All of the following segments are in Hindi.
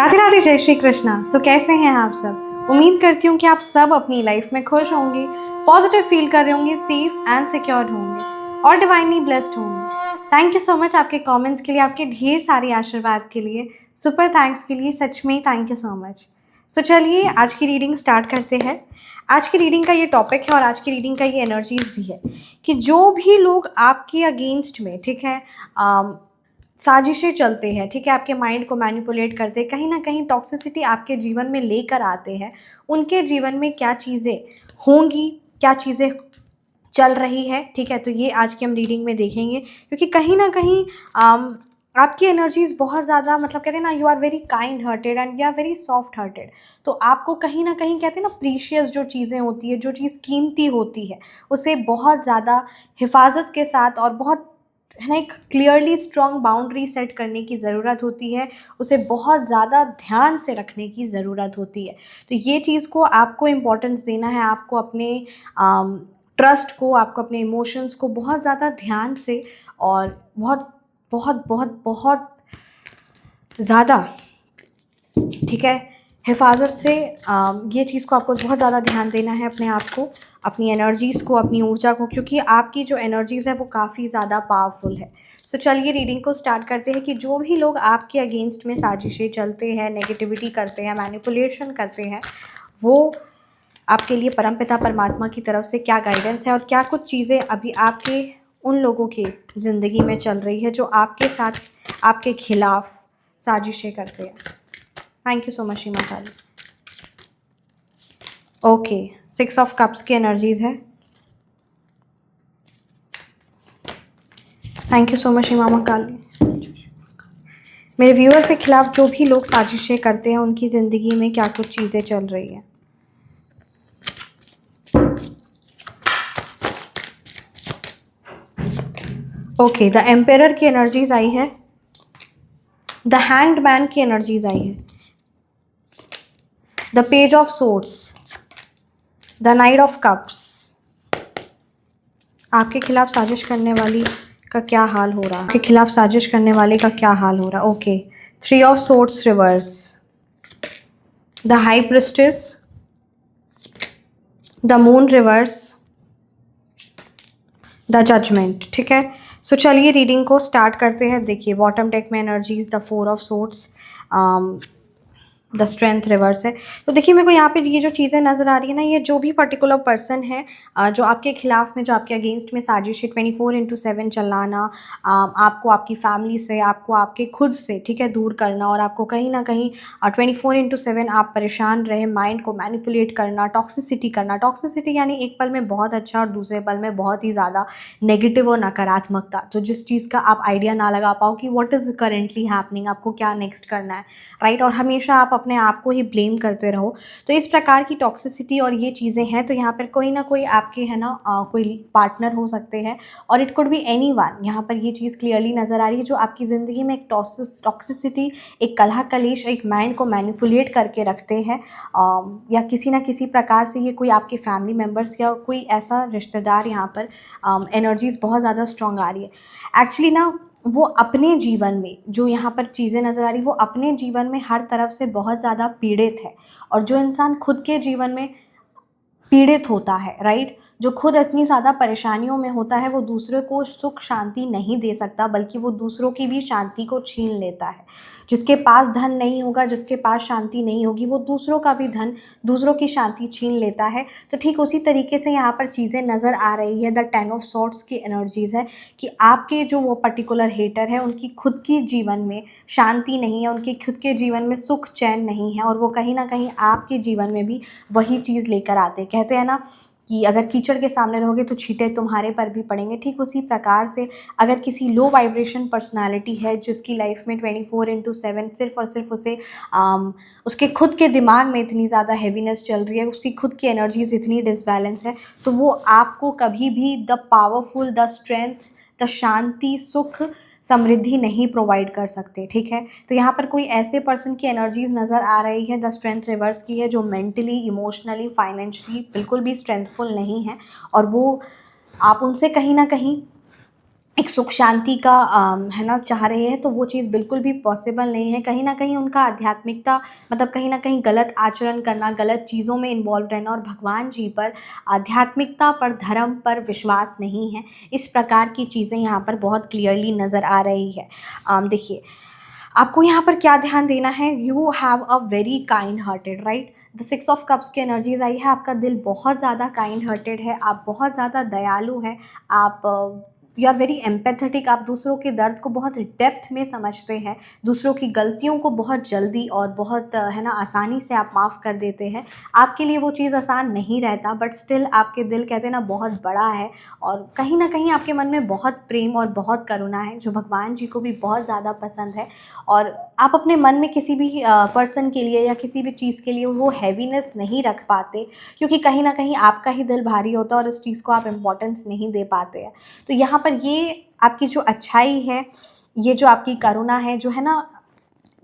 राधे राधे, जय श्री कृष्णा। कैसे हैं आप सब? उम्मीद करती हूँ कि आप सब अपनी लाइफ में खुश होंगे, पॉजिटिव फील कर रहे होंगे, सेफ एंड सिक्योर होंगे और डिवाइनली ब्लेस्ड होंगे। थैंक यू सो मच आपके कमेंट्स के लिए, आपके ढेर सारे आशीर्वाद के लिए, सुपर थैंक्स के लिए, सच में थैंक यू सो मच। चलिए आज की रीडिंग स्टार्ट करते हैं। आज की रीडिंग का ये टॉपिक है और आज की रीडिंग का ये एनर्जीज भी है कि जो भी लोग आपके अगेंस्ट में, ठीक है, साजिशें चलते हैं, ठीक है, आपके माइंड को मैनिपुलेट करते हैं, कहीं ना कहीं टॉक्सिसिटी आपके जीवन में लेकर आते हैं, उनके जीवन में क्या चीज़ें होंगी, क्या चीज़ें चल रही है, ठीक है, तो ये आज की हम रीडिंग में देखेंगे। क्योंकि कहीं ना कहीं आपकी एनर्जीज बहुत ज़्यादा, मतलब कहते हैं ना, you are very kind hearted and you are very soft hearted. तो आपको कहीं ना कहीं, कहते हैं ना, प्रीशियस जो चीज़ें होती है, जो चीज़ कीमती होती है, उसे बहुत ज़्यादा हिफाजत के साथ और बहुत, है ना, एक क्लियरली स्ट्रॉन्ग बाउंड्री सेट करने की ज़रूरत होती है, उसे बहुत ज़्यादा ध्यान से रखने की ज़रूरत होती है। तो ये चीज़ को आपको इम्पोर्टेंस देना है, आपको अपने ट्रस्ट को, आपको अपने इमोशंस को बहुत ज़्यादा ध्यान से और बहुत बहुत बहुत बहुत ज़्यादा, ठीक है, हिफाजत से ये चीज़ को आपको बहुत ज़्यादा ध्यान देना है, अपने आप को, अपनी एनर्जीज़ को, अपनी ऊर्जा को, क्योंकि आपकी जो एनर्जीज़ है वो काफ़ी ज़्यादा पावरफुल है। चलिए रीडिंग को स्टार्ट करते हैं कि जो भी लोग आपके अगेंस्ट में साजिशें चलते हैं, नेगेटिविटी करते हैं, मैनिपुलेशन करते हैं, वो आपके लिए परमपिता परमात्मा की तरफ से क्या गाइडेंस है और क्या कुछ चीज़ें अभी आपके उन लोगों की ज़िंदगी में चल रही है जो आपके साथ, आपके खिलाफ साजिशें करते हैं। Thank you so much शीमा Kali. Okay, 6 of cups की एनर्जीज है। थैंक यू सो मच शीमा काली। मेरे व्यूअर्स के खिलाफ जो भी लोग साजिशें करते हैं, उनकी ज़िंदगी में क्या कुछ चीज़ें चल रही हैं। ओके, द एम्पेरर की एनर्जीज आई है, द हैंग्ड मैन की एनर्जीज आई है, the page of swords, the night of cups. आपके खिलाफ साजिश करने वाली का क्या हाल हो रहा है, आपके खिलाफ साजिश करने वाले का क्या हाल हो रहा है। Okay, 3 of swords reverse, the high priestess, the moon reverse, the judgement, ठीक है। चलिए रीडिंग को स्टार्ट करते हैं। देखिए बॉटम डेक में energies, the 4 of swords, the strength reverse है। तो देखिए मेरे को यहाँ पे ये जो चीज़ें नज़र आ रही है ना, ये जो भी पर्टिकुलर पर्सन है जो आपके खिलाफ में, जो आपके अगेंस्ट में साजिश 24/7 चलाना, आपको आपकी फैमिली से, आपको आपके खुद से, ठीक है, दूर करना, और आपको कहीं ना कहीं 24/7 आप परेशान रहे, माइंड को मैनिपुलेट करना, टॉक्सिसिटी करना। टॉक्सिसिटी यानी एक पल में बहुत अच्छा और दूसरे पल में बहुत ही ज़्यादा नेगेटिव और नकारात्मकता, तो जिस चीज़ का आप आइडिया ना लगा पाओ कि व्हाट इज़ करेंटली हैपनिंग, आपको क्या नेक्स्ट करना है, राइट, और हमेशा आप अपने आप को ही ब्लेम करते रहो। तो इस प्रकार की टॉक्सिसिटी और ये चीज़ें हैं। तो यहाँ पर कोई ना कोई आपके, है ना, कोई पार्टनर हो सकते हैं, और इट कुड बी एनीवन। यहाँ पर ये चीज़ क्लियरली नज़र आ रही है, जो आपकी ज़िंदगी में एक टॉक्सिसिटी, एक कलह कलेश, एक माइंड को मैनिपुलेट करके रखते हैं, या किसी ना किसी प्रकार से ये कोई आपके फैमिली मेम्बर्स या कोई ऐसा रिश्तेदार, यहाँ पर एनर्जीज़ बहुत ज़्यादा स्ट्रॉन्ग आ रही है। एक्चुअली ना, वो अपने जीवन में जो यहाँ पर चीज़ें नज़र आ रही, वो अपने जीवन में हर तरफ से बहुत ज़्यादा पीड़ित है। और जो इंसान खुद के जीवन में पीड़ित होता है, राइट, जो खुद इतनी ज़्यादा परेशानियों में होता है, वो दूसरे को सुख शांति नहीं दे सकता, बल्कि वो दूसरों की भी शांति को छीन लेता है। जिसके पास धन नहीं होगा, जिसके पास शांति नहीं होगी, वो दूसरों का भी धन, दूसरों की शांति छीन लेता है। तो ठीक उसी तरीके से यहाँ पर चीज़ें नज़र आ रही है। द 10 ऑफ सॉर्ड्स की एनर्जीज़ है कि आपके जो वो पर्टिकुलर हेटर है, उनकी खुद की जीवन में शांति नहीं है, उनके खुद के जीवन में सुख चैन नहीं है, और वो कहीं ना कहीं आपके जीवन में भी वही चीज़ लेकर आते। कहते हैं ना कि अगर कीचड़ के सामने रहोगे तो छींटे तुम्हारे पर भी पड़ेंगे। ठीक उसी प्रकार से अगर किसी लो वाइब्रेशन पर्सनालिटी है, जिसकी लाइफ में 24/7 सिर्फ और सिर्फ उसे उसके खुद के दिमाग में इतनी ज़्यादा हैवीनेस चल रही है, उसकी खुद की एनर्जीज इतनी डिसबैलेंस है, तो वो आपको कभी भी the powerful, the strength, the शांति, सुख, समृद्धि नहीं प्रोवाइड कर सकते। ठीक है, तो यहाँ पर कोई ऐसे पर्सन की एनर्जीज नज़र आ रही है, द स्ट्रेंथ रिवर्स की है, जो मेंटली, इमोशनली, फाइनेंशियली बिल्कुल भी स्ट्रेंथफुल नहीं है, और वो, आप उनसे कहीं ना कहीं एक सुख शांति का है ना चाह रहे हैं, तो वो चीज़ बिल्कुल भी पॉसिबल नहीं है। कहीं न कहीं उनका आध्यात्मिकता मतलब कहीं न कहीं गलत आचरण करना, गलत चीज़ों में इन्वॉल्व रहना और भगवान जी पर, आध्यात्मिकता पर, धर्म पर विश्वास नहीं है। इस प्रकार की चीज़ें यहाँ पर बहुत क्लियरली नज़र आ रही है। देखिए, आपको यहाँ पर क्या ध्यान देना है, you have a very kind hearted, right. The six of cups की एनर्जीज आई है, आपका दिल बहुत ज़्यादा काइंड हार्टेड है, आप बहुत ज़्यादा दयालु हैं, आप यू आर वेरी एम्पैथेटिक, आप दूसरों के दर्द को बहुत डेप्थ में समझते हैं, दूसरों की गलतियों को बहुत जल्दी और बहुत है ना आसानी से आप माफ़ कर देते हैं। आपके लिए वो चीज़ आसान नहीं रहता, बट स्टिल आपके दिल कहते हैं ना बहुत बड़ा है, और कहीं ना कहीं आपके मन में बहुत प्रेम और बहुत करुणा है, जो भगवान जी को भी बहुत ज़्यादा पसंद है। और आप अपने मन में किसी भी पर्सन के लिए या किसी भी चीज़ के लिए वो हैवीनेस नहीं रख पाते, क्योंकि कहीं ना कहीं आपका ही दिल भारी होता है और उस चीज़ को आप इम्पोर्टेंस नहीं दे पाते हैं। तो यहाँ पर ये आपकी जो अच्छाई है, ये जो आपकी करुणा है, जो है ना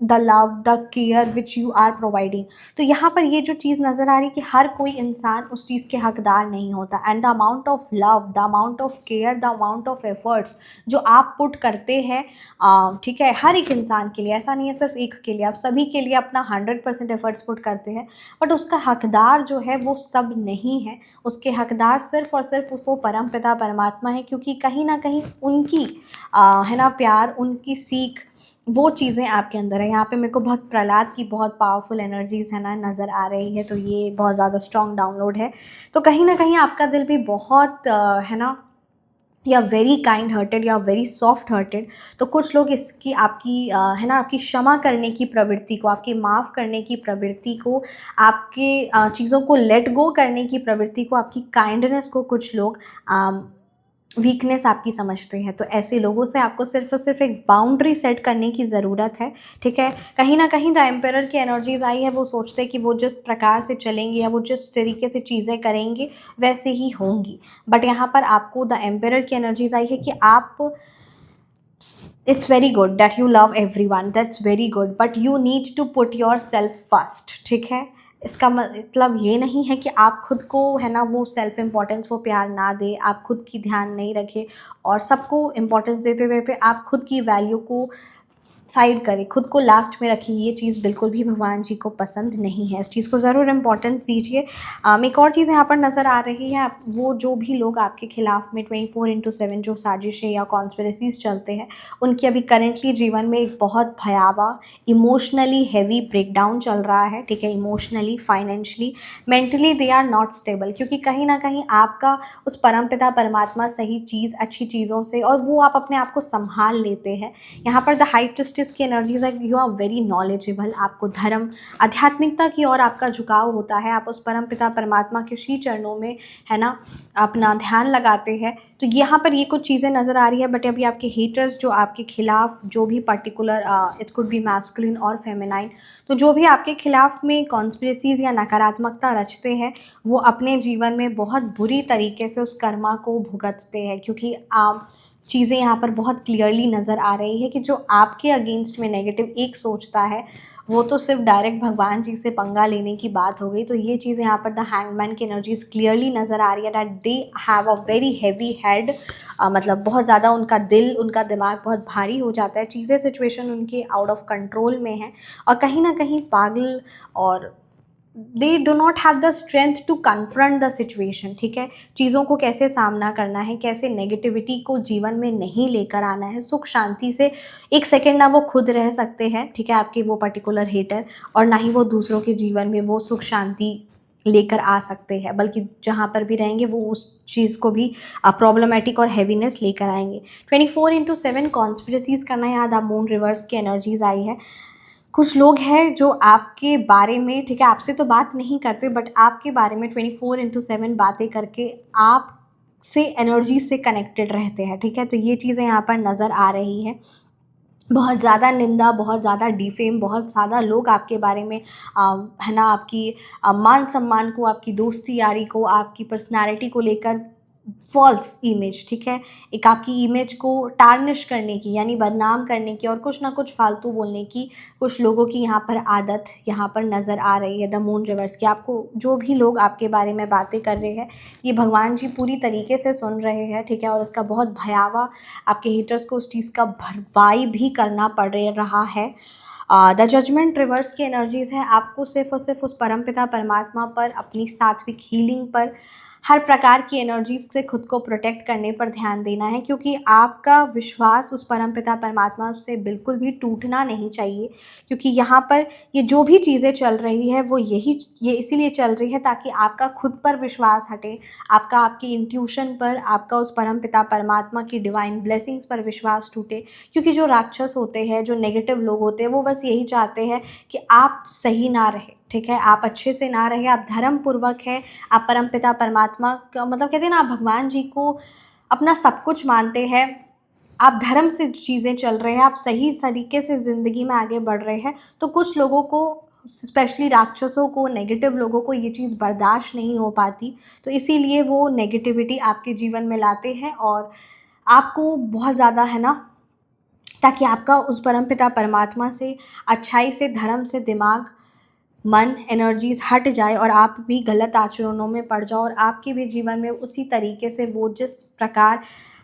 the love the care which you are providing, तो यहाँ पर ये जो चीज़ नज़र आ रही है कि हर कोई इंसान उस चीज़ के हकदार नहीं होता। And the amount of love, the amount of care, the amount of efforts जो आप पुट करते हैं, ठीक है, हर एक इंसान के लिए, ऐसा नहीं है सिर्फ एक के लिए, आप सभी के लिए अपना 100% एफर्ट्स पुट करते हैं, बट उसका हकदार जो है वो सब नहीं है। उसके हकदार सिर्फ और सिर्फ वो परम पिता परमात्मा है, क्योंकि कहीं ना कहीं उनकी है ना प्यार, उनकी सीख, वो चीज़ें आपके अंदर है। यहाँ पे मेरे को भक्त प्रहलाद की बहुत पावरफुल एनर्जीज़ है ना नज़र आ रही है, तो ये बहुत ज़्यादा स्ट्रॉन्ग डाउनलोड है। तो कहीं ना कहीं आपका दिल भी बहुत है ना, या वेरी काइंड हार्टेड या वेरी सॉफ्ट हार्टेड। तो कुछ लोग इसकी आपकी है ना आपकी क्षमा करने की प्रवृत्ति को, आपकी माफ़ करने की प्रवृत्ति को, आपके चीज़ों को लेट गो करने की प्रवृत्ति को, आपकी काइंडनेस को कुछ लोग वीकनेस आपकी समझते हैं। तो ऐसे लोगों से आपको सिर्फ और सिर्फ एक बाउंड्री सेट करने की ज़रूरत है, ठीक है। कहीं ना कहीं द एम्पायर की एनर्जीज आई है, वो सोचते हैं कि वो जिस प्रकार से चलेंगे या वो जिस तरीके से चीज़ें करेंगे वैसे ही होंगी, बट यहाँ पर आपको द एम्पायर की एनर्जीज आई है कि आप, it's very good that you love everyone, that's very good, but you need to put yourself first, ठीक है। इसका मतलब ये नहीं है कि आप खुद को है ना वो सेल्फ इम्पोर्टेंस, वो प्यार ना दे, आप खुद की ध्यान नहीं रखें और सबको इम्पोर्टेंस देते देते आप खुद की वैल्यू को साइड करें, खुद को लास्ट में रखिए। ये चीज़ बिल्कुल भी भगवान जी को पसंद नहीं है, इस चीज़ को ज़रूर इम्पोर्टेंस दीजिए। एक और चीज़ यहाँ पर नज़र आ रही है, वो जो भी लोग आपके खिलाफ में 24/7 जो साजिशें या कॉन्स्पिरेसीज चलते हैं, उनकी अभी करेंटली जीवन में एक बहुत भयावह इमोशनली हैवी ब्रेकडाउन चल रहा है, ठीक है। Emotionally, financially, mentally they are not stable, क्योंकि कहीं ना कहीं आपका उस परमपिता परमात्मा सही चीज़, अच्छी चीज़ों से, और वो आप अपने आप को संभाल लेते हैं। यहाँ पर द हाई प्रिस्टेस की एनर्जीज है, यू आर वेरी नॉलेजेबल, आपको धर्म, आध्यात्मिकता की ओर आपका झुकाव होता है, आप उस परम पिता परमात्मा के श्री चरणों में है ना अपना ध्यान लगाते हैं। तो यहाँ पर ये कुछ चीज़ें नज़र आ रही है, बट अभी आपके हेटर्स जो आपके खिलाफ जो भी particular, it could be masculine और फेमिनाइन, तो जो भी आपके खिलाफ में कॉन्स्पिरेसीज या नकारात्मकता रचते हैं, वो अपने जीवन में बहुत बुरी तरीके से उस कर्मा को भुगतते हैं, क्योंकि आप चीज़ें यहाँ पर बहुत क्लियरली नज़र आ रही है कि जो आपके अगेंस्ट में नेगेटिव एक सोचता है, वो तो सिर्फ डायरेक्ट भगवान जी से पंगा लेने की बात हो गई। तो ये चीज़ यहाँ पर द हैंगमैन की एनर्जीज क्लियरली नज़र आ रही है, that they have a very heavy head, मतलब बहुत ज़्यादा उनका दिल, उनका दिमाग बहुत भारी हो जाता है, चीज़ें, सिचुएशन उनके आउट ऑफ कंट्रोल में है, और कहीं ना कहीं पागल, और they do not have the strength to confront the situation, ठीक है। चीज़ों को कैसे सामना करना है, कैसे नेगेटिविटी को जीवन में नहीं लेकर आना है, सुख शांति से एक सेकेंड ना वो खुद रह सकते हैं, ठीक है, आपके वो पर्टिकुलर हेटर, और ना ही वो दूसरों के जीवन में वो सुख शांति लेकर आ सकते हैं, बल्कि जहाँ पर भी रहेंगे वो उस चीज़ को भी प्रॉब्लमेटिक और हैवीनेस लेकर आएंगे। 24/7 कॉन्स्पिरेसीज करना, यहाँ द मून रिवर्स की एनर्जीज आई है। कुछ लोग हैं जो आपके बारे में, ठीक है, आपसे तो बात नहीं करते, बट आपके बारे में 24/7 बातें करके आप से एनर्जी से कनेक्टेड रहते हैं, ठीक है। तो ये चीज़ें यहाँ पर नज़र आ रही है, बहुत ज़्यादा निंदा, बहुत ज़्यादा डिफेम, बहुत ज़्यादा लोग आपके बारे में है ना आपकी मान सम्मान को, आपकी दोस्ती यारी को, आपकी पर्सनालिटी को लेकर फॉल्स इमेज, ठीक है, एक आपकी इमेज को टार्निश करने की यानी बदनाम करने की और कुछ ना कुछ फालतू बोलने की कुछ लोगों की यहाँ पर आदत यहाँ पर नज़र आ रही है द मून रिवर्स की। आपको जो भी लोग आपके बारे में बातें कर रहे हैं ये भगवान जी पूरी तरीके से सुन रहे हैं, ठीक है, और उसका बहुत भयावह आपके हेटर्स को उस चीज़ का भरपाई भी करना पड़ रहा है। द जजमेंट रिवर्स की एनर्जीज़ है, आपको सिर्फ़ और सिर्फ उस परमपिता परमात्मा पर, अपनी सात्विक हीलिंग पर, हर प्रकार की एनर्जीज़ से खुद को प्रोटेक्ट करने पर ध्यान देना है, क्योंकि आपका विश्वास उस परमपिता परमात्मा से बिल्कुल भी टूटना नहीं चाहिए। क्योंकि यहाँ पर ये जो भी चीज़ें चल रही है वो ये इसीलिए चल रही है ताकि आपका खुद पर विश्वास हटे, आपका आपकी इंट्यूशन पर, आपका उस परमपिता परमात्मा की डिवाइन ब्लेसिंग्स पर विश्वास टूटे। क्योंकि जो राक्षस होते हैं, जो नेगेटिव लोग होते हैं, वो बस यही चाहते हैं कि आप सही ना रहे, ठीक है, आप अच्छे से ना रहे, आप धर्मपूर्वक है, आप परमपिता परमात्मा का मतलब कहते हैं ना, आप भगवान जी को अपना सब कुछ मानते हैं, आप धर्म से चीज़ें चल रहे हैं, आप सही तरीके से ज़िंदगी में आगे बढ़ रहे हैं, तो कुछ लोगों को, स्पेशली राक्षसों को, नेगेटिव लोगों को ये चीज़ बर्दाश्त नहीं हो पाती, तो इसीलिए वो नेगेटिविटी आपके जीवन में लाते हैं और आपको बहुत ज़्यादा, है ना, ताकि आपका उस परमपिता परमात्मा से, अच्छाई से, धर्म से दिमाग, मन, एनर्जीज़ हट जाए और आप भी गलत आचरणों में पड़ जाओ और आपके भी जीवन में उसी तरीके से वो जिस प्रकार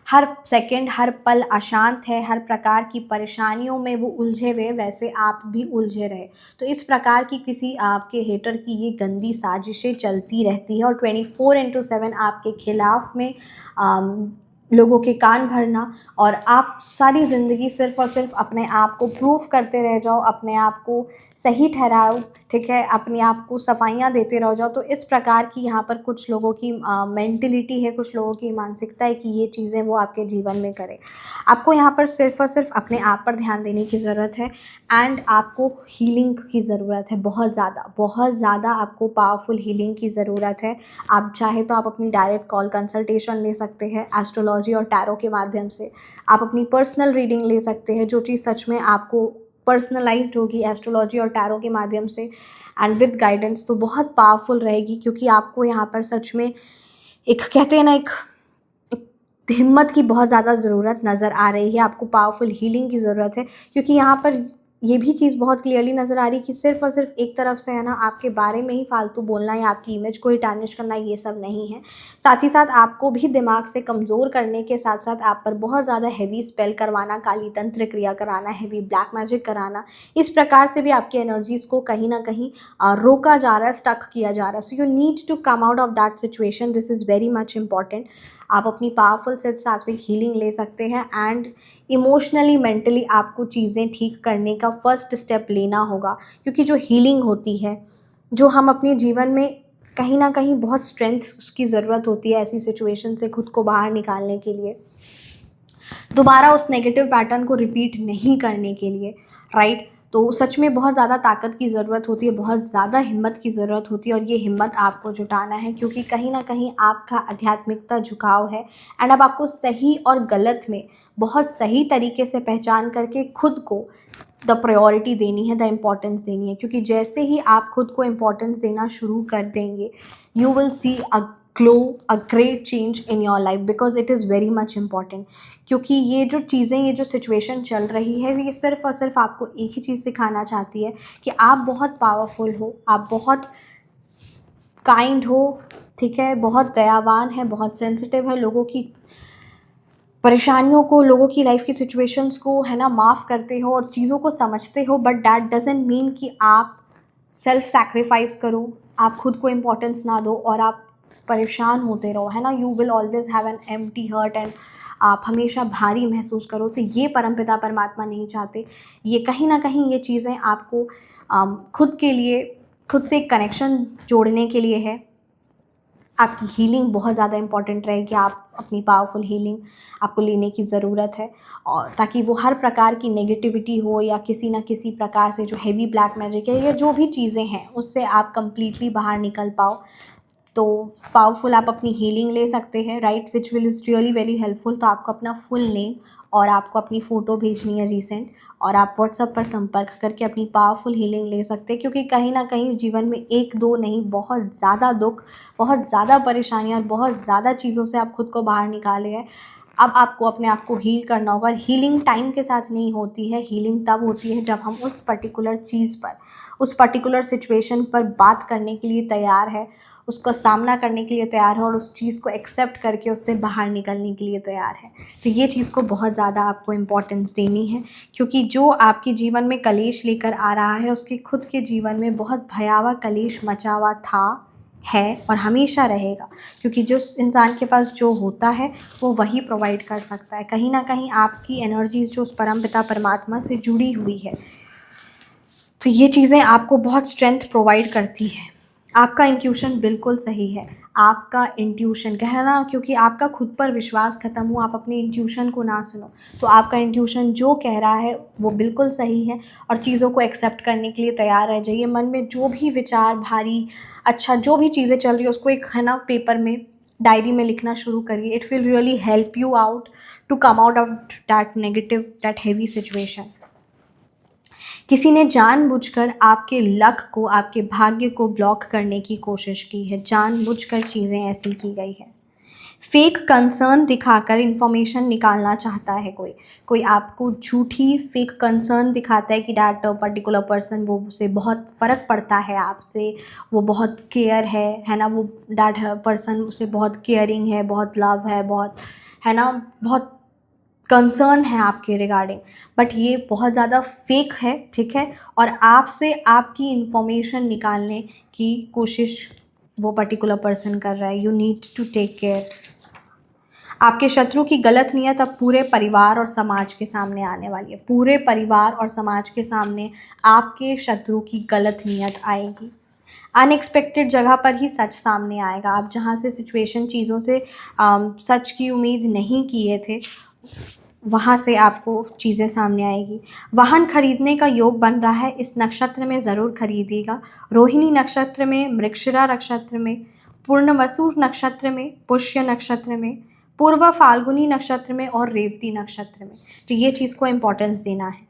हर सेकंड, हर पल अशांत है, हर प्रकार की परेशानियों में वो उलझे हुए, वैसे आप भी उलझे रहे। तो इस प्रकार की किसी आपके हेटर की ये गंदी साजिशें चलती रहती है और 24/7 आपके खिलाफ में लोगों के कान भरना और आप सारी ज़िंदगी सिर्फ़ और सिर्फ अपने आप को प्रूव करते रह जाओ, अपने आप को सही ठहराओ, ठीक है, अपने आप को सफाइयाँ देते रह जाओ। तो इस प्रकार की यहाँ पर कुछ लोगों की मेंटलिटी है, कुछ लोगों की मानसिकता है कि ये चीज़ें वो आपके जीवन में करें। आपको यहाँ पर सिर्फ़ और सिर्फ अपने आप पर ध्यान देने की ज़रूरत है एंड आपको हीलिंग की ज़रूरत है, बहुत ज़्यादा आपको पावरफुल हीलिंग की ज़रूरत है। आप चाहे तो आप अपनी डायरेक्ट कॉल कंसल्टेशन ले सकते हैं एस्ट्रोलॉजी और टैरो के माध्यम से। आप अपनी पर्सनल रीडिंग ले सकते हैं, जो चीज़ सच में आपको पर्सनलाइज्ड होगी एस्ट्रोलॉजी और टैरो के माध्यम से एंड विद गाइडेंस, तो बहुत पावरफुल रहेगी। क्योंकि आपको यहाँ पर सच में एक कहते हैं ना, एक हिम्मत की बहुत ज़्यादा ज़रूरत नज़र आ रही है, आपको पावरफुल हीलिंग की ज़रूरत है। क्योंकि यहाँ पर ये भी चीज़ बहुत क्लियरली नज़र आ रही है कि सिर्फ़ और सिर्फ एक तरफ से, है ना, आपके बारे में ही फालतू बोलना या आपकी इमेज को ही टार्निश करना, ये सब नहीं है। साथ ही साथ आपको भी दिमाग से कमज़ोर करने के साथ साथ आप पर बहुत ज़्यादा हेवी स्पेल करवाना, काली तंत्र क्रिया कराना, हेवी ब्लैक मैजिक कराना, इस प्रकार से भी आपकी एनर्जीज़ को कहीं ना कहीं रोका जा रहा है, स्टक किया जा रहा है। So you need to come out of that situation, this is very much important. आप अपनी पावरफुल से सात्विक हीलिंग ले सकते हैं एंड इमोशनली, मेंटली आपको चीज़ें ठीक करने का फर्स्ट स्टेप लेना होगा। क्योंकि जो हीलिंग होती है, जो हम अपने जीवन में कहीं ना कहीं बहुत स्ट्रेंथ की ज़रूरत होती है ऐसी सिचुएशन से खुद को बाहर निकालने के लिए, दोबारा उस नेगेटिव पैटर्न को रिपीट नहीं करने के लिए, राइट। तो सच में बहुत ज़्यादा ताकत की ज़रूरत होती है, बहुत ज़्यादा हिम्मत की ज़रूरत होती है और ये हिम्मत आपको जुटाना है। क्योंकि कहीं ना कहीं आपका आध्यात्मिकता झुकाव है एंड अब आपको सही और गलत में बहुत सही तरीके से पहचान करके खुद को द प्रायोरिटी देनी है, द इम्पोर्टेंस देनी है। क्योंकि जैसे ही आप खुद को इम्पोर्टेंस देना शुरू कर देंगे, you will see a glow, a great change in your life, because it is very much important. क्योंकि ये जो चीज़ें, ये जो सिचुएशन चल रही है, ये सिर्फ़ और सिर्फ आपको एक ही चीज़ सिखाना चाहती है कि आप बहुत पावरफुल हो, आप बहुत काइंड हो, ठीक है, बहुत दयावान है, बहुत सेंसिटिव है, लोगों की परेशानियों को, लोगों की लाइफ की सिचुएशंस को, है ना, माफ़ करते हो और चीज़ों को समझते हो। बट दैट डजंट मीन कि आप सेल्फ सैक्रिफाइस करो, आप खुद को इम्पोर्टेंस ना दो और आप परेशान होते रहो, है ना। You will always have an empty heart and आप हमेशा भारी महसूस करो। तो ये परमपिता परमात्मा नहीं चाहते। ये कहीं ना कहीं ये चीज़ें आपको खुद के लिए, खुद से एक कनेक्शन जोड़ने के लिए है। आपकी हीलिंग बहुत ज़्यादा इंपॉर्टेंट रहेगी। आप अपनी पावरफुल हीलिंग आपको लेने की ज़रूरत है, और ताकि वो हर प्रकार की नेगेटिविटी हो या किसी न किसी प्रकार से जो हेवी ब्लैक मैजिक है या जो भी चीज़ें हैं उससे आप कंप्लीटली बाहर निकल पाओ। तो पावरफुल आप अपनी हीलिंग ले सकते हैं, right, which will is really very helpful. तो आपको अपना फुल नेम और आपको अपनी फ़ोटो भेजनी है रीसेंट, और आप व्हाट्सएप पर संपर्क करके अपनी पावरफुल हीलिंग ले सकते हैं। क्योंकि कहीं ना कहीं जीवन में एक दो नहीं, बहुत ज़्यादा दुख, बहुत ज़्यादा परेशानियाँ और बहुत ज़्यादा चीज़ों से आप खुद को बाहर निकाले हैं। अब आपको अपने आप को हील करना होगा। और हीलिंग टाइम के साथ नहीं होती है, हीलिंग तब होती है जब हम उस पर्टिकुलर चीज़ पर, उस पर्टिकुलर सिचुएशन पर बात करने के लिए तैयार है, उसका सामना करने के लिए तैयार है और उस चीज़ को एक्सेप्ट करके उससे बाहर निकलने के लिए तैयार है। तो ये चीज़ को बहुत ज़्यादा आपको इम्पोर्टेंस देनी है, क्योंकि जो आपके जीवन में कलेश लेकर आ रहा है उसके खुद के जीवन में बहुत भयावह कलेश मचा हुआ था, है और हमेशा रहेगा। क्योंकि जिस इंसान के पास जो होता है वो वही प्रोवाइड कर सकता है। कहीं ना कहीं आपकी एनर्जीज़ जो उस परमपिता परमात्मा से जुड़ी हुई है, तो ये चीज़ें आपको बहुत स्ट्रेंथ प्रोवाइड करती है। आपका इंट्यूशन बिल्कुल सही है, आपका इंट्यूशन कहना, क्योंकि आपका खुद पर विश्वास ख़त्म हुआ, आप अपने इंट्यूशन को ना सुनो, तो आपका इंट्यूशन जो कह रहा है वो बिल्कुल सही है और चीज़ों को एक्सेप्ट करने के लिए तैयार रह जाइए। मन में जो भी विचार भारी, अच्छा जो भी चीज़ें चल रही है उसको एक है ना पेपर में, डायरी में लिखना शुरू करिए। It will really help you out to come out of that negative, that heavy situation. किसी ने जानबूझकर आपके लक को, आपके भाग्य को ब्लॉक करने की कोशिश की है, जानबूझकर चीज़ें ऐसी की गई है। फेक कंसर्न दिखाकर इन्फॉर्मेशन निकालना चाहता है कोई, कोई आपको झूठी फेक कंसर्न दिखाता है कि दैट पर्टिकुलर पर्सन, वो उसे बहुत फ़र्क पड़ता है आपसे, वो बहुत केयर है ना, वो दैट पर्सन उसे बहुत केयरिंग है, बहुत लव है, बहुत है ना, बहुत कंसर्न है आपके रिगार्डिंग, बट ये बहुत ज़्यादा फेक है, ठीक है। और आपसे आपकी इन्फॉर्मेशन निकालने की कोशिश वो पर्टिकुलर पर्सन कर रहा है। You need to take care. आपके शत्रु की गलत नीयत अब पूरे परिवार और समाज के सामने आने वाली है। पूरे परिवार और समाज के सामने आपके शत्रु की गलत नीयत आएगी। अनएक्सपेक्टेड जगह पर ही सच सामने आएगा। आप जहाँ से सिचुएशन, चीज़ों से सच की उम्मीद नहीं किए थे, वहाँ से आपको चीज़ें सामने आएगी। वाहन खरीदने का योग बन रहा है, इस नक्षत्र में ज़रूर खरीदिएगा। रोहिणी नक्षत्र में, मृगशिरा नक्षत्र में, पूर्णवसु नक्षत्र में, पुष्य नक्षत्र में, पूर्व फाल्गुनी नक्षत्र में और रेवती नक्षत्र में। तो ये चीज़ को इम्पोर्टेंस देना है।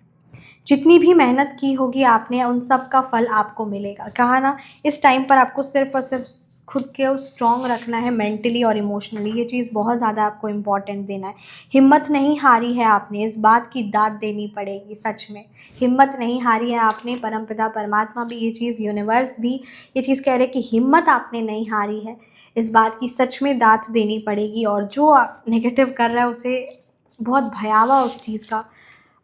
जितनी भी मेहनत की होगी आपने, उन सब का फल आपको मिलेगा। कहा ना, इस टाइम पर आपको सिर्फ और सिर्फ खुद को स्ट्रॉन्ग रखना है, मेंटली और इमोशनली। ये चीज़ बहुत ज़्यादा आपको इम्पॉर्टेंट देना है। हिम्मत नहीं हारी है आपने, इस बात की दाद देनी पड़ेगी। सच में हिम्मत नहीं हारी है आपने। परमपिता परमात्मा भी ये चीज़, यूनिवर्स भी ये चीज़ कह रहे कि हिम्मत आपने नहीं हारी है। इस बात की सच में दाद देनी पड़ेगी, और जो नेगेटिव कर रहा है उसे बहुत भयावह उस चीज़ का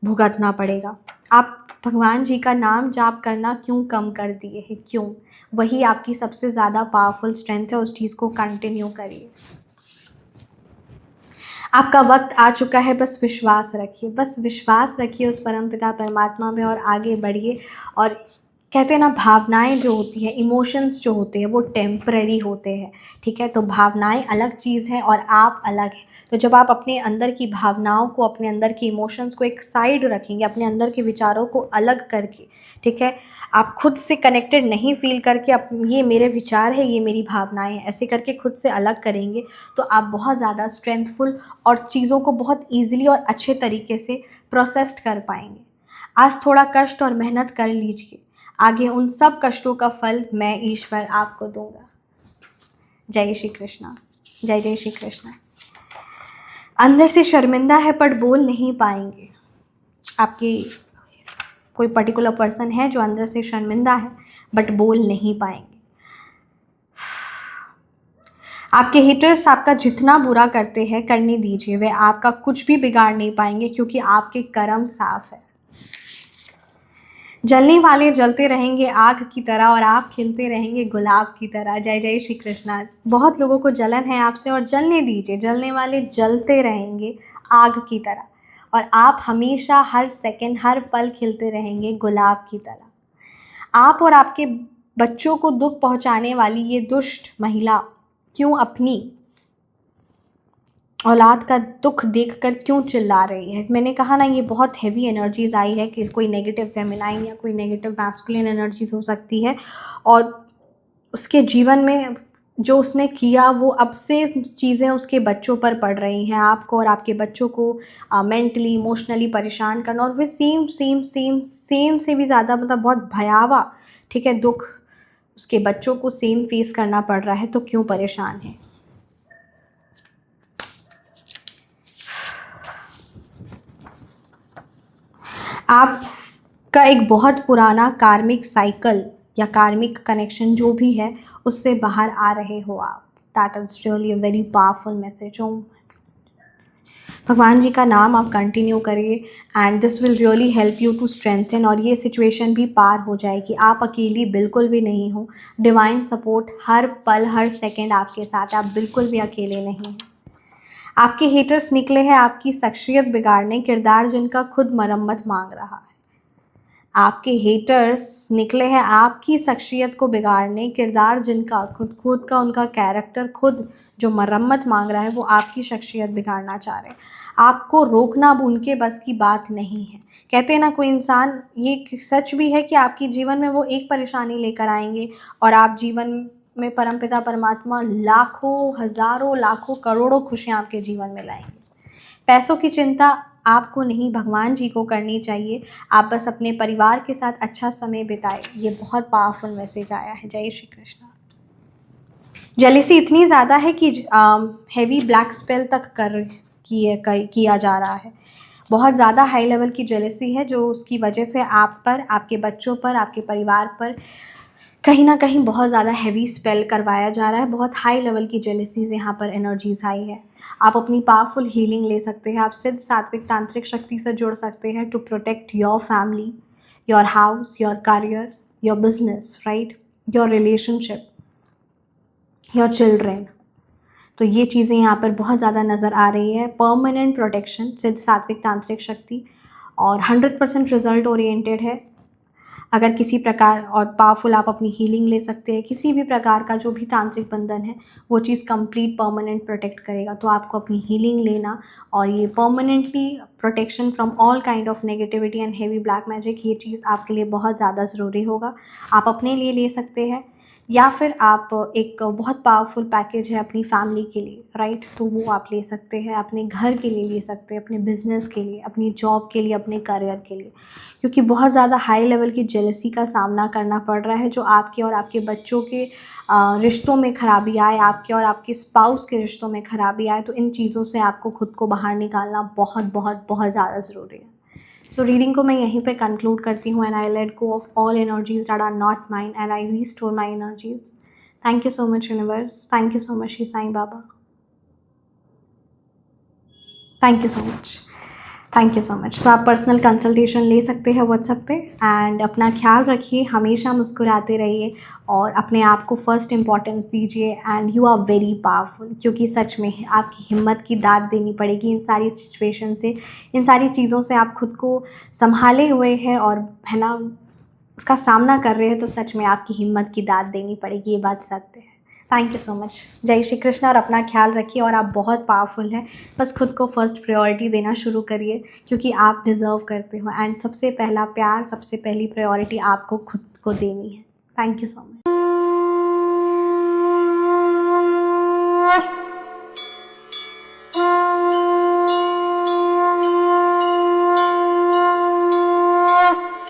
भुगतना पड़ेगा। आप भगवान जी का नाम जाप करना क्यों कम कर दिए हैं? क्यों? वही आपकी सबसे ज़्यादा पावरफुल स्ट्रेंथ है, उस चीज़ को कंटिन्यू करिए। आपका वक्त आ चुका है, बस विश्वास रखिए, बस विश्वास रखिए उस परमपिता परमात्मा में और आगे बढ़िए। और कहते हैं ना, भावनाएं जो होती हैं, इमोशंस जो होते हैं, वो टेम्पररी होते हैं, ठीक है। तो भावनाएं अलग चीज़ है और आप अलग है। तो जब आप अपने अंदर की भावनाओं को, अपने अंदर की इमोशंस को एक साइड रखेंगे, अपने अंदर के विचारों को अलग करके, ठीक है, आप खुद से कनेक्टेड नहीं फील करके ये मेरे विचार है, ये मेरी भावनाएं हैं, ऐसे करके खुद से अलग करेंगे, तो आप बहुत ज़्यादा स्ट्रेंथफुल और चीज़ों को बहुत ईजिली और अच्छे तरीके से प्रोसेस्ड कर पाएंगे। आज थोड़ा कष्ट और मेहनत कर लीजिए, आगे उन सब कष्टों का फल मैं ईश्वर आपको दूंगा। जय श्री कृष्णा, जय जय श्री कृष्णा। अंदर से शर्मिंदा है पर बोल नहीं पाएंगे। आपकी कोई पर्टिकुलर पर्सन है जो अंदर से शर्मिंदा है बट बोल नहीं पाएंगे। आपके हेटर्स आपका जितना बुरा करते हैं करने दीजिए, वे आपका कुछ भी बिगाड़ नहीं पाएंगे, क्योंकि आपके कर्म साफ है। जलने वाले जलते रहेंगे आग की तरह और आप खिलते रहेंगे गुलाब की तरह। जय जय श्री कृष्णा। बहुत लोगों को जलन है आपसे, और जलने दीजिए। जलने वाले जलते रहेंगे आग की तरह, और आप हमेशा, हर सेकंड, हर पल खिलते रहेंगे गुलाब की तरह। आप और आपके बच्चों को दुख पहुंचाने वाली ये दुष्ट महिला क्यों अपनी औलाद का दुख देखकर क्यों चिल्ला रही है? मैंने कहा ना, ये बहुत हैवी एनर्जीज आई है कि कोई नेगेटिव फेमिनाइन या कोई नेगेटिव मैस्कुलिन एनर्जीज हो सकती है, और उसके जीवन में जो उसने किया वो अब से चीज़ें उसके बच्चों पर पड़ रही हैं, आपको और आपके बच्चों को मेंटली इमोशनली परेशान करना, और वे सेम सेम सेम सेम से भी ज़्यादा मतलब बहुत भयावह, ठीक है, दुख उसके बच्चों को सेम फेस करना पड़ रहा है, तो क्यों परेशान है। आपका एक बहुत पुराना कार्मिक साइकिल या कार्मिक कनेक्शन जो भी है, उससे बाहर आ रहे हो आप। That is really a very powerful message. भगवान जी का नाम आप कंटिन्यू करिए and this will really help you to strengthen, और ये सिचुएशन भी पार हो जाएगी। आप अकेली बिल्कुल भी नहीं हो, डिवाइन सपोर्ट हर पल हर सेकंड आपके साथ है, आप बिल्कुल भी अकेले नहीं हैं। आपके हेटर्स निकले हैं आपकी शख्सियत बिगाड़ने, किरदार जिनका खुद मरम्मत मांग रहा है। आपके हेटर्स निकले हैं आपकी शख्सियत को बिगाड़ने, किरदार जिनका खुद खुद का उनका कैरेक्टर खुद जो मरम्मत मांग रहा है, वो आपकी शख्सियत बिगाड़ना चाह रहे हैं। आपको रोकना अब उनके बस की बात नहीं है। कहते हैं ना, कोई इंसान, ये सच भी है कि आपके जीवन में वो एक परेशानी लेकर आएंगे और आप जीवन में परमपिता परमात्मा लाखों हज़ारों लाखों करोड़ों खुशियाँ आपके जीवन में लाएंगे। पैसों की चिंता आपको नहीं, भगवान जी को करनी चाहिए। आप बस अपने परिवार के साथ अच्छा समय बिताएं। ये बहुत पावरफुल मैसेज आया है। जय श्री कृष्ण। जेलिसी इतनी ज़्यादा है कि हैवी ब्लैक स्पेल तक किया जा रहा है। बहुत ज़्यादा हाई लेवल की जेलिसी है, जो उसकी वजह से आप पर, आपके बच्चों पर, आपके परिवार पर कहीं ना कहीं बहुत ज़्यादा हैवी स्पेल करवाया जा रहा है। बहुत हाई लेवल की जेलिसीज यहाँ पर एनर्जीज आई है। आप अपनी पावरफुल हीलिंग ले सकते हैं। आप सिद्ध सात्विक तांत्रिक शक्ति से जुड़ सकते हैं to protect your family, your house, your career, your business, right, your relationship, your children. तो ये चीज़ें यहाँ पर बहुत ज़्यादा नज़र आ रही है। परमानेंट प्रोटेक्शन, सिद्ध सात्विक तांत्रिक शक्ति, और 100% रिजल्ट ओरिएंटेड है। अगर किसी प्रकार और पावरफुल आप अपनी हीलिंग ले सकते हैं, किसी भी प्रकार का जो भी तांत्रिक बंधन है वो चीज़ कंप्लीट परमानेंट प्रोटेक्ट करेगा। तो आपको अपनी हीलिंग लेना और ये permanently protection from all kind of negativity and heavy black magic, ये चीज़ आपके लिए बहुत ज़्यादा ज़रूरी होगा। आप अपने लिए ले सकते हैं, या फिर आप एक बहुत पावरफुल पैकेज है अपनी फैमिली के लिए, राइट, तो वो आप ले सकते हैं। अपने घर के लिए ले सकते हैं, अपने बिजनेस के लिए, अपनी जॉब के लिए, अपने करियर के लिए, क्योंकि बहुत ज़्यादा हाई लेवल की जेलसी का सामना करना पड़ रहा है, जो आपके और आपके बच्चों के रिश्तों में खराबी आए, आपके और आपके स्पाउस के रिश्तों में खराबी आए। तो इन चीज़ों से आपको खुद को बाहर निकालना बहुत बहुत बहुत ज़्यादा ज़रूरी है। सो रीडिंग को मैं यहीं पे कंक्लूड करती हूँ, and I let go of all energies that are not mind and I restore my energies. Thank you so much universe, thank you so much Shri Sai Baba, thank you so much, thank you so much. तो आप पर्सनल कंसल्टेशन ले सकते हैं व्हाट्सएप पे, एंड अपना ख्याल रखिए, हमेशा मुस्कुराते रहिए और अपने आप को फर्स्ट इम्पॉर्टेंस दीजिए। And you are very powerful, क्योंकि सच में आपकी हिम्मत की दाद देनी पड़ेगी इन सारी सिचुएशन से, इन सारी चीज़ों से आप खुद को संभाले हुए हैं और है ना उसका सामना कर रहे हैं, तो सच में आपकी हिम्मत की दाद देनी पड़ेगी, ये बात सत्य है। Thank you so much. जय श्री कृष्ण। और अपना ख्याल रखिए, और आप बहुत पावरफुल हैं। बस खुद को फर्स्ट प्रायोरिटी देना शुरू करिए, क्योंकि आप डिज़र्व करते हो, एंड सबसे पहला प्यार, सबसे पहली प्रायोरिटी आपको खुद को देनी है। Thank you so much.